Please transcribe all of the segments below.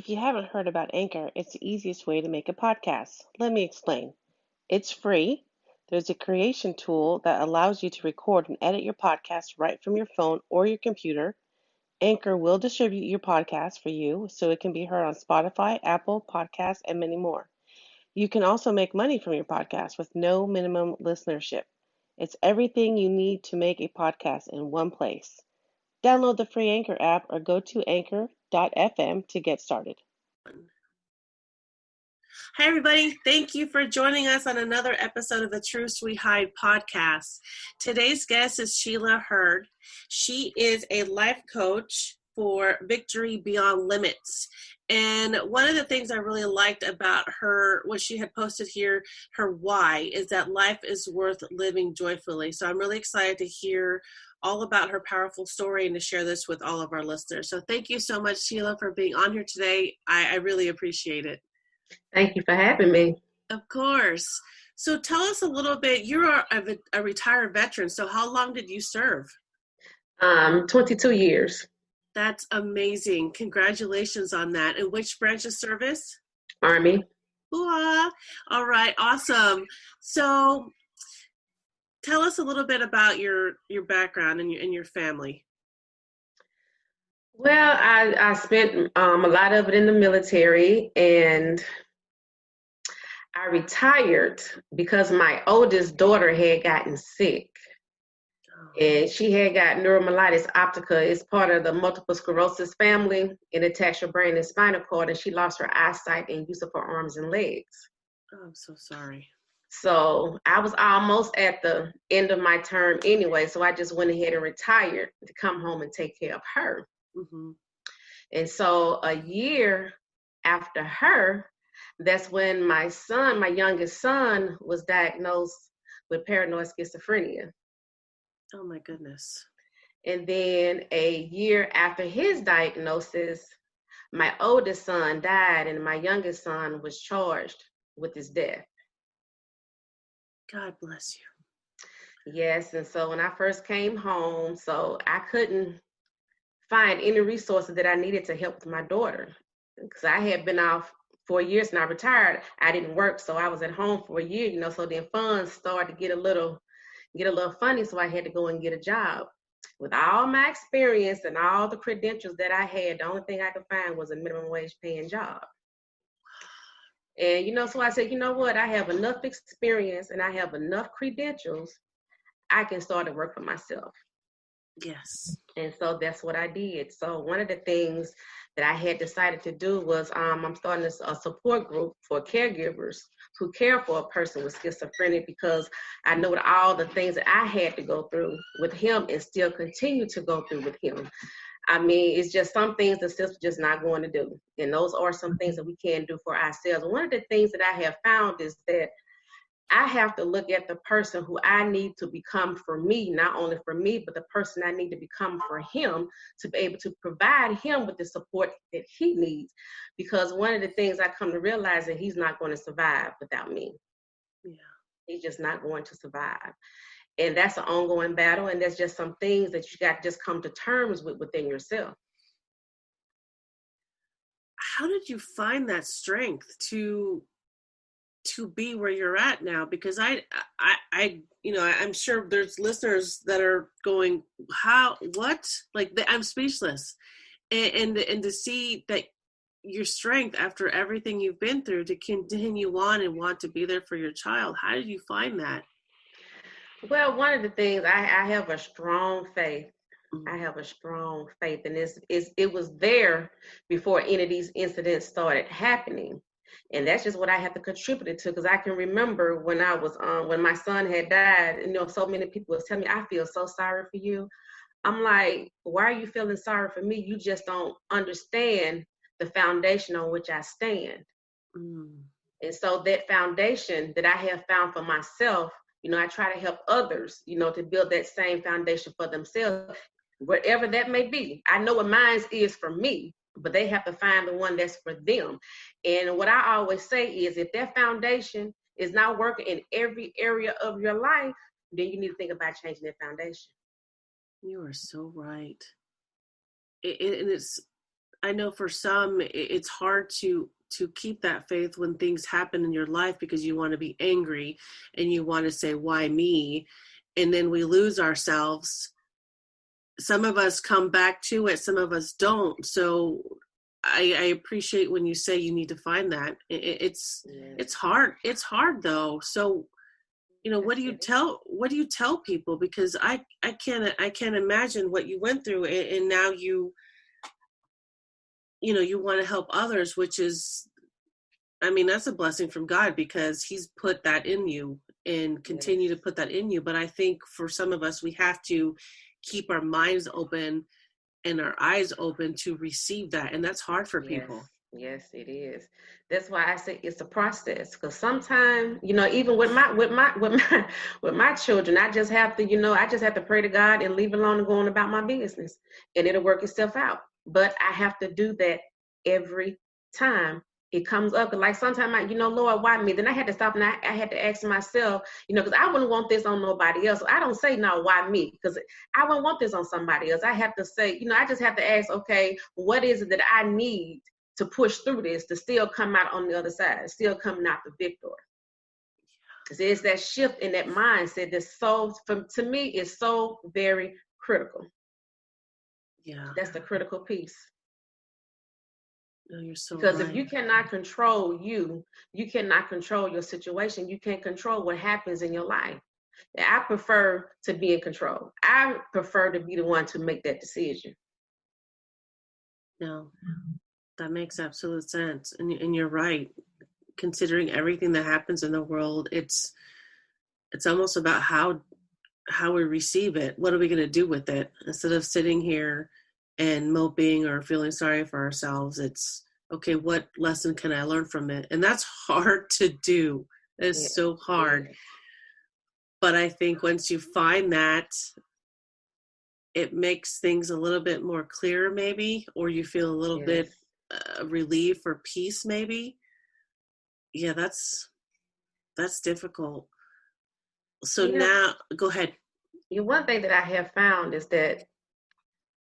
If you haven't heard about Anchor, it's the easiest way to make a podcast. Let me explain. It's free. There's a creation tool that allows you to record and edit your podcast right from your phone or your computer. Anchor will distribute your podcast for you so it can be heard on Spotify, Apple Podcasts, and many more. You can also make money from your podcast with no minimum listenership. It's everything you need to make a podcast in one place. Download the free Anchor app or go to anchor.fm to get started. Hi, everybody. Thank you for joining us on another episode of the Truths We Hide podcast. Today's guest is Sheila Heard. She is a life coach for Victory Beyond Limits. And one of the things I really liked about her, what she had posted here, her why, is that life is worth living joyfully. So I'm really excited to hear all about her powerful story and to share this with all of our listeners. So thank you so much, Sheila, for being on here today. I really appreciate it. Thank you for having me. Of course. So tell us a little bit, you're a retired veteran, so how long did you serve? 22 years. That's amazing. Congratulations on that. And which branch of service? Army. Ooh-ah. All right, awesome. So tell us a little bit about your background and your family. Well, I spent a lot of it in the military, and I retired because my oldest daughter had gotten sick. And she had got neuromyelitis optica. It's part of the multiple sclerosis family, and it attacks your brain and spinal cord, and she lost her eyesight and use of her arms and legs. Oh, I'm so sorry. So I was almost at the end of my term anyway, so I just went ahead and retired to come home and take care of her. Mm-hmm. And so a year after her, that's when my son, my youngest son, was diagnosed with paranoid schizophrenia. Oh my goodness. And then a year after his diagnosis, my oldest son died and my youngest son was charged with his death. God bless you. Yes, and so when I first came home, so I couldn't find any resources that I needed to help with my daughter because I had been off for years and I retired. I didn't work, so I was at home for a year, so then funds started to get a little funny, so I had to go and get a job. With all my experience and all the credentials that I had, the only thing I could find was a minimum wage paying job. And, so I said, you know what? I have enough experience and I have enough credentials. I can start to work for myself. Yes. And so that's what I did. So one of the things that I had decided to do was I'm starting a support group for caregivers who care for a person with schizophrenia, because I know that all the things that I had to go through with him and still continue to go through with him. I mean, it's just some things the system's just not going to do. And those are some things that we can do for ourselves. One of the things that I have found is that I have to look at the person who I need to become for me, not only for me, but the person I need to become for him to be able to provide him with the support that he needs. Because one of the things I come to realize that he's not going to survive without me. Yeah. He's just not going to survive. And that's an ongoing battle. And there's just some things that you got to just come to terms with within yourself. How did you find that strength to be where you're at now? Because I'm sure there's listeners that are going, I'm speechless. And to see that your strength after everything you've been through to continue on and want to be there for your child. How did you find that? Well, one of the things, I have a strong faith. Mm-hmm. I have a strong faith, and it was there before any of these incidents started happening. And that's just what I have to contribute it to, because I can remember when I was when my son had died, so many people was telling me, I feel so sorry for you. I'm like, why are you feeling sorry for me? You just don't understand the foundation on which I stand. Mm. And so that foundation that I have found for myself, I try to help others, to build that same foundation for themselves, whatever that may be. I know what mine is for me, but they have to find the one that's for them. And what I always say is, if that foundation is not working in every area of your life, then you need to think about changing that foundation. You are so right. And it's I know for some it's hard to keep that faith when things happen in your life, because you want to be angry and you want to say, why me? And then we lose ourselves. Some of us come back to it, some of us don't. So I appreciate when you say you need to find that. It's hard. It's hard though. So, what do you tell people? Because I can't imagine what you went through, and now you want to help others, which is, that's a blessing from God, because he's put that in you and continue to put that in you. But I think for some of us, we have to keep our minds open and our eyes open to receive that. And that's hard for people. Yes, it is. That's why I say it's a process. Because sometimes, even with my children, I just have to pray to God and leave alone and go on about my business, and it'll work itself out. But I have to do that every time it comes up. Like sometimes Lord, why me? Then I had to stop and I had to ask myself, because I wouldn't want this on nobody else. So I don't say, no, why me? Because I wouldn't want this on somebody else. I have to say, I just have to ask, okay, what is it that I need to push through this to still come out on the other side, still coming out the victor? Because it's that shift in that mindset that's to me, is so very critical. Yeah. That's the critical piece. No, you're so because right. If you cannot control you cannot control your situation. You can't control what happens in your life. I prefer to be in control. I prefer to be the one to make that decision. No, that makes absolute sense. And you're right. Considering everything that happens in the world, it's almost about how we receive it. What are we going to do with it? Instead of sitting here and moping or feeling sorry for ourselves, it's, okay, what lesson can I learn from it? And that's hard to do. It's so hard. But I think once you find that, it makes things a little bit more clear, maybe, or you feel a little bit relief or peace, maybe. Yeah, that's difficult. So now, go ahead. One thing that I have found is that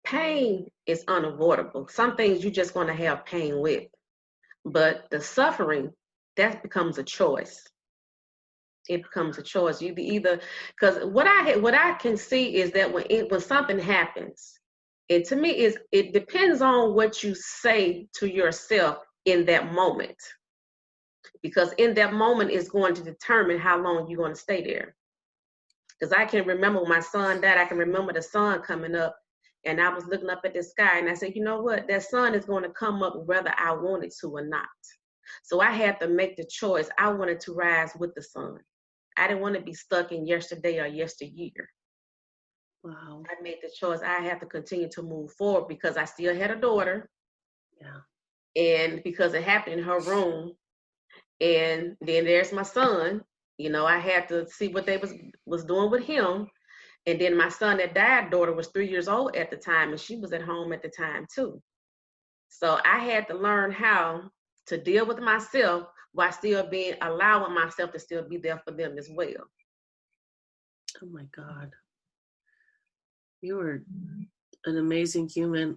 pain is unavoidable. Some things you're just going to have pain with, but the suffering, that becomes a choice. It becomes a choice. You either, because what I can see is that when something happens, to me it depends on what you say to yourself in that moment, because in that moment is going to determine how long you're going to stay there. Because I can remember when my son died, I can remember the sun coming up, and I was looking up at the sky, and I said, you know what, that sun is going to come up whether I wanted to or not. So I had to make the choice. I wanted to rise with the sun. I didn't want to be stuck in yesterday or yesteryear. Wow. I made the choice. I have to continue to move forward because I still had a daughter. Yeah. And because it happened in her room. And then there's my son. I had to see what they was doing with him. And then my son that died, daughter was 3 years old at the time, and she was at home at the time too. So I had to learn how to deal with myself while still allowing myself to still be there for them as well. Oh my God. You are an amazing human.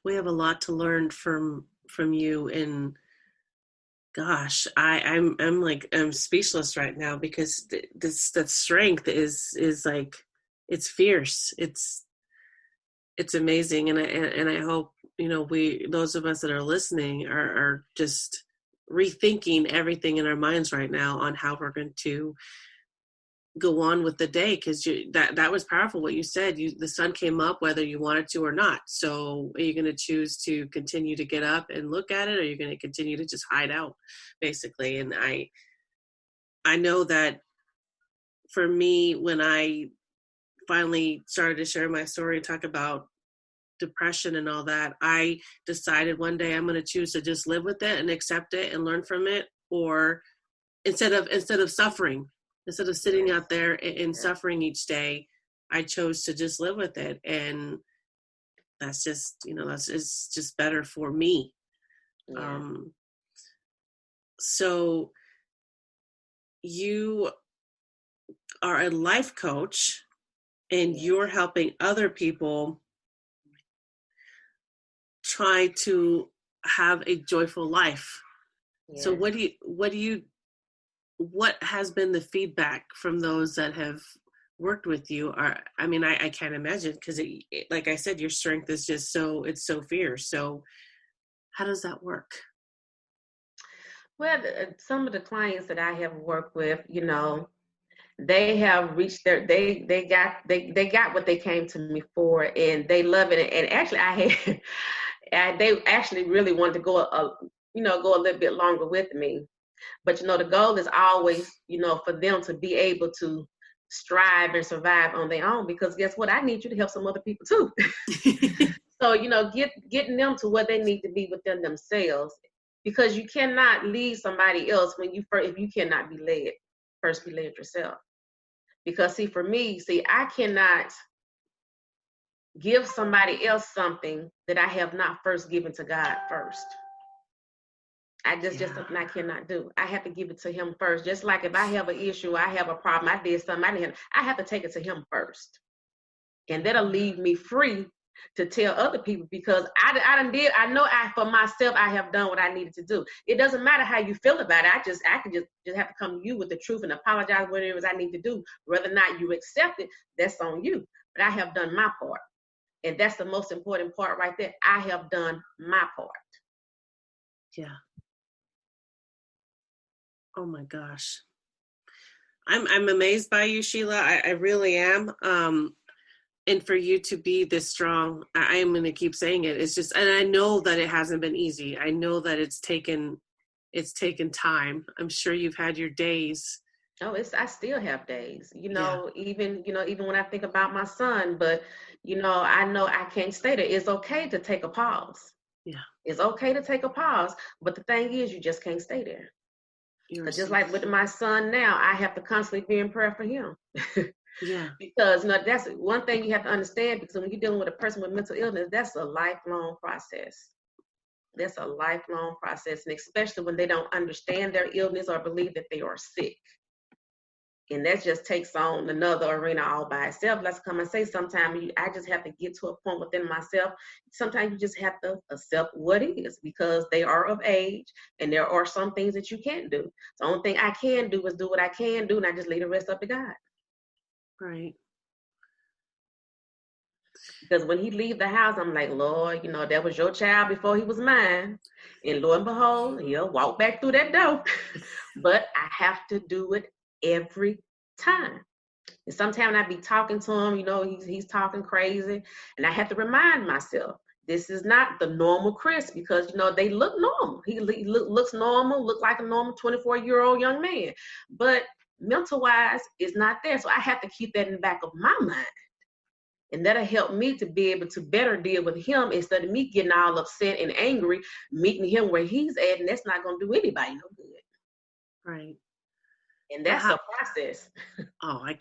We have a lot to learn from you, and gosh, I'm speechless right now, because that strength is like, it's fierce. It's amazing, and I hope those of us that are listening are just rethinking everything in our minds right now on how we're going to go on with the day, because that was powerful what you said. The sun came up whether you wanted to or not. So are you going to choose to continue to get up and look at it, or are you going to continue to just hide out, basically? And I know that for me, when I finally started to share my story and talk about depression and all that, I decided one day I'm going to choose to just live with it and accept it and learn from it, or instead of suffering. Instead of sitting out there and suffering each day, I chose to just live with it. And that's just, it's just better for me. Yeah. So you are a life coach, and you're helping other people try to have a joyful life. Yes. So what has been the feedback from those that have worked with you? I can't imagine, because like I said, your strength is just it's so fierce. So how does that work? Well, some of the clients that I have worked with, they have reached they got what they came to me for, and they love it. And actually, they actually really wanted to go go a little bit longer with me. But the goal is always, for them to be able to strive and survive on their own, because guess what? I need you to help some other people too. So, getting them to where they need to be within themselves, because you cannot lead somebody else if you cannot be led. First be led yourself. Because for me, I cannot give somebody else something that I have not first given to God first. Just something I cannot do. I have to give it to him first. Just like if I have an issue, I have a problem, I did something, I have to take it to him first. And that'll leave me free to tell other people, because I know for myself, I have done what I needed to do. It doesn't matter how you feel about it. I can just have to come to you with the truth and apologize whatever it is I need to do. Whether or not you accept it, that's on you. But I have done my part. And that's the most important part right there. I have done my part. Yeah. Oh my gosh. I'm amazed by you, Sheila. I really am. And for you to be this strong, I am going to keep saying it. It's just, and I know that it hasn't been easy. I know that it's taken time. I'm sure you've had your days. Oh, I still have days, even when I think about my son, but, I know I can't stay there. It's okay to take a pause. Yeah. It's okay to take a pause. But the thing is, you just can't stay there. Just like with my son now, I have to constantly be in prayer for him. Yeah. Because that's one thing you have to understand, because when you're dealing with a person with mental illness, that's a lifelong process. That's a lifelong process, and especially when they don't understand their illness or believe that they are sick. And that just takes on another arena all by itself. Let's come and say, sometimes I just have to get to a point within myself. Sometimes you just have to accept what is, because they are of age, and there are some things that you can't do. The only thing I can do is do what I can do, and I just leave the rest up to God. Right. Because when he leave the house, I'm like, Lord, that was your child before he was mine. And lo and behold, he'll walk back through that door. But I have to do it every time. And sometimes I be talking to him, he's talking crazy. And I have to remind myself, this is not the normal Chris, because, they look normal. He looks normal, look like a normal 24-year-old young man. But mental-wise, it's not there. So I have to keep that in the back of my mind. And that'll help me to be able to better deal with him, instead of me getting all upset and angry, meeting him where he's at, and that's not going to do anybody no good. Right. And that's a process. Oh, I